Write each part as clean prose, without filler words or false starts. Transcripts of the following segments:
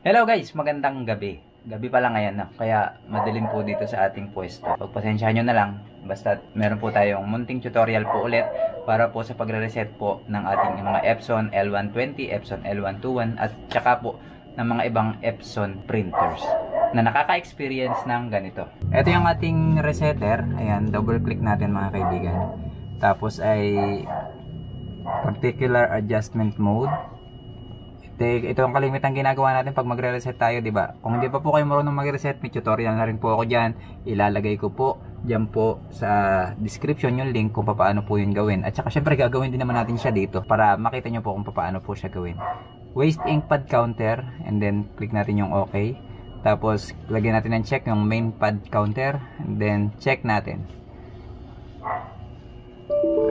Hello guys, magandang gabi. Gabi pa lang ngayon, no? Kaya madilim po dito sa ating pwesto. Pagpasensyahan nyo na lang, basta meron po tayong munting tutorial po ulit para po sa pagre-reset po ng ating mga Epson L120, Epson L121 at saka po ng mga ibang Epson printers na nakaka-experience ng ganito. Ito yung ating resetter. Ayan, double click natin mga kaibigan. Tapos ay particular adjustment mode. Ito ang kalimitang ginagawa natin pag magre-reset tayo, di ba? Kung hindi pa po kayo marunong mag-reset, may tutorial na rin po ako diyan. Ilalagay ko po diyan po sa description yung link kung paano po yun gawin. At saka syempre gagawin din naman natin siya dito para makita nyo po kung paano po siya gawin. Waste ink pad counter and then click natin yung OK. Tapos lagyan natin ng check yung main pad counter and then check natin.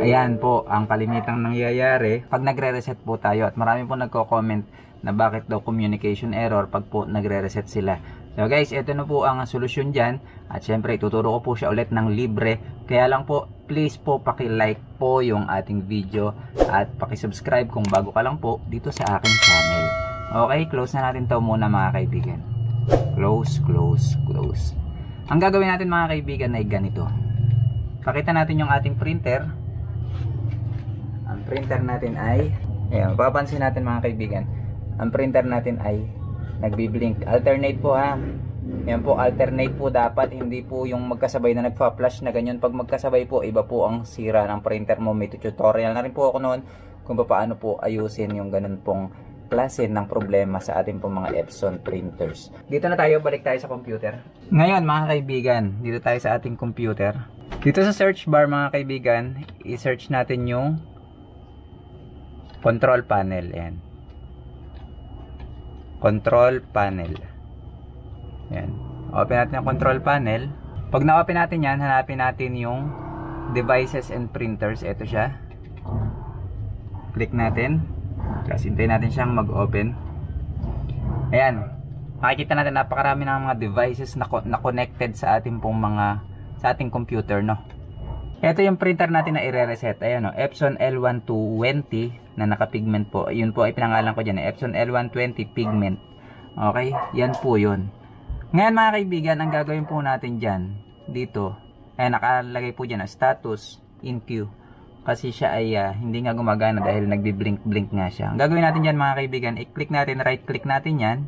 Ayan po ang kalimitang nangyayari pag nagre-reset po tayo, at marami po nagko-comment na bakit daw communication error pag po nagre-reset sila. So guys, ito na po ang solusyon dyan, at syempre ituturo ko po siya ulit ng libre. Kaya lang po, please po paki-like po yung ating video at paki-subscribe kung bago ka lang po dito sa aking channel. Okay, close na natin to muna mga kaibigan. Close. Ang gagawin natin mga kaibigan ay ganito. Pakita natin yung ating printer. Ang printer natin ay, ayan, papansin natin mga kaibigan, ang printer natin ay nagbi-blink. Alternate po ha. Ayan po, alternate po dapat, hindi po yung magkasabay na nagpa-flash na ganyan. Pag magkasabay po, iba po ang sira ng printer mo. May tutorial na rin po ako noon kung paano po ayusin yung ganun pong klase ng problema sa ating pong mga Epson printers. Dito na tayo, balik tayo sa computer. Ngayon mga kaibigan, dito tayo sa ating computer. Dito sa search bar mga kaibigan, i-search natin yung control panel. Ayan. Control panel. Ayan. Open natin ang control panel. Pag na-open natin yan, hanapin natin yung devices and printers. Ito siya. Click natin. Kasi hintayin natin siyang mag-open. Ayan. Makikita natin napakarami ng mga devices na connected sa ating pong sa ating computer, no? Ito yung printer natin na i-reset. Ayan, no? Epson L1220 na naka-pigment po. Yun po ay pinangalan ko dyan. Epson L120 pigment. Okay? Yan po yun. Ngayon mga kaibigan, ang gagawin po natin dyan, dito, ay nakalagay po dyan, status in queue. Kasi siya ay hindi nga gumagana dahil nagbi-blink-blink nga siya. Ang gagawin natin dyan mga kaibigan, i-click natin, right-click natin yan.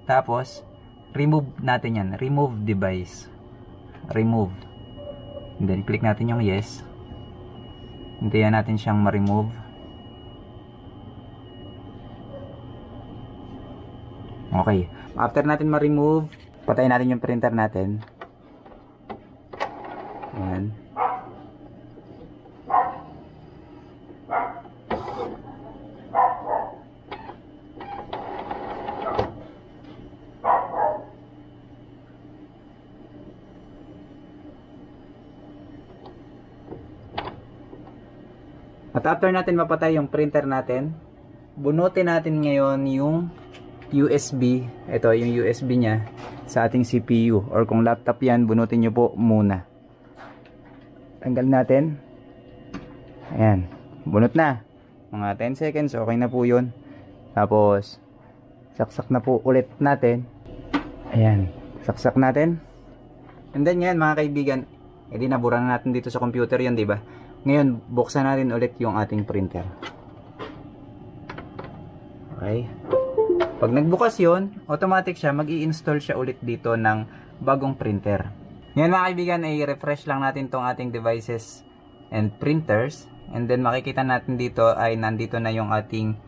Tapos, remove natin yan. Remove device. Remove. And then, click natin yung yes. Hintayin natin siyang ma-remove. Okay. After natin ma-remove, patayin natin yung printer natin. Ayan. At after natin mapatay yung printer natin, bunutin natin ngayon yung USB. Ito yung USB nya sa ating CPU, or kung laptop yan, bunutin nyo po muna. Tanggal natin. Ayan, bunot na. Mga 10 seconds, okay na po yun. Tapos saksak na po ulit natin. Ayan, saksak natin. And then ngayon mga kaibigan, edi nabura na natin dito sa computer yun, diba? Ngayon, buksan natin ulit yung ating printer. Okay. Pag nagbukas yun, automatic siya, mag-i-install siya ulit dito ng bagong printer. Ngayon mga kaibigan, ay refresh lang natin tong ating devices and printers. And then makikita natin dito ay nandito na yung ating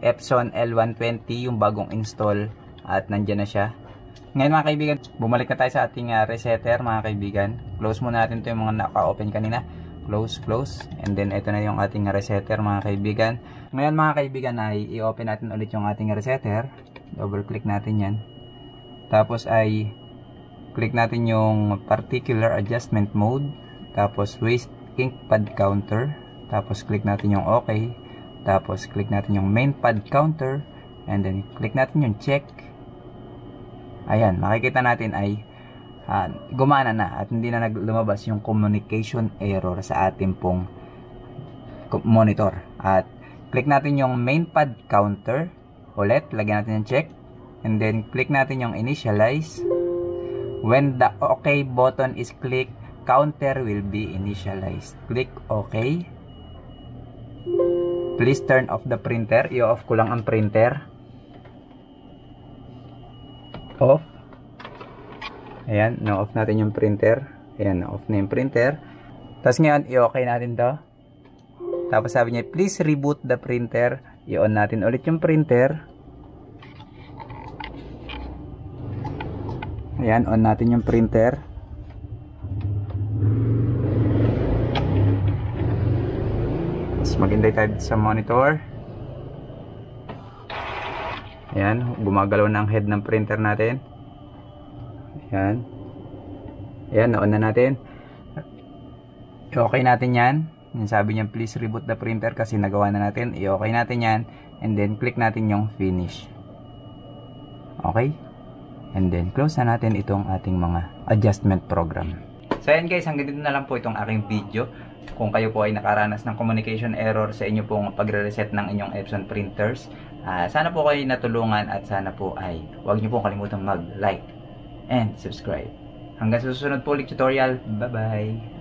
Epson L120, yung bagong install. At nandyan na siya. Ngayon mga kaibigan, bumalik na tayo sa ating resetter mga kaibigan. Close muna natin ito yung mga naka-open kanina. Close. And then ito na yung ating resetter mga kaibigan. Ngayon mga kaibigan ay i-open natin ulit yung ating resetter. Double click natin yan. Tapos ay click natin yung particular adjustment mode. Tapos waste ink pad counter. Tapos click natin yung OK. Tapos click natin yung main pad counter. And then click natin yung check. Ayan, makikita natin ay gumana na at hindi na lumabas yung communication error sa ating pong monitor. At click natin yung main pad counter ulit, lagyan natin yung check. and then click natin yung initialize. When the OK button is clicked, counter will be initialized. Click OK. Please turn off the printer. I-off ko lang ang printer. Off. Ayan, na-off natin yung printer. Ayan, na-off na yung printer. Tapos ngayon, i-okay natin to. Tapos sabi niya, please reboot the printer. I-on natin ulit yung printer. Ayan, on natin yung printer. Tapos maghintay tayo sa monitor. Ayan, gumagalaw na ang head ng printer natin. Ayan. Ayan, na-on na natin. I-okay natin yan. Yung sabi niya, please reboot the printer kasi nagawa na natin. I-okay natin yan. And then, click natin yung finish. Okay? And then, close na natin itong ating mga adjustment program. So, ayan guys, hanggang dito na lang po itong aking video. Kung kayo po ay nakaranas ng communication error sa inyo pong pagre-reset ng inyong Epson printers, sana po kayo natulungan at sana po ay huwag niyo po kalimutang mag-like and subscribe. Hanggang sa susunod po ulit tutorial. Bye-bye!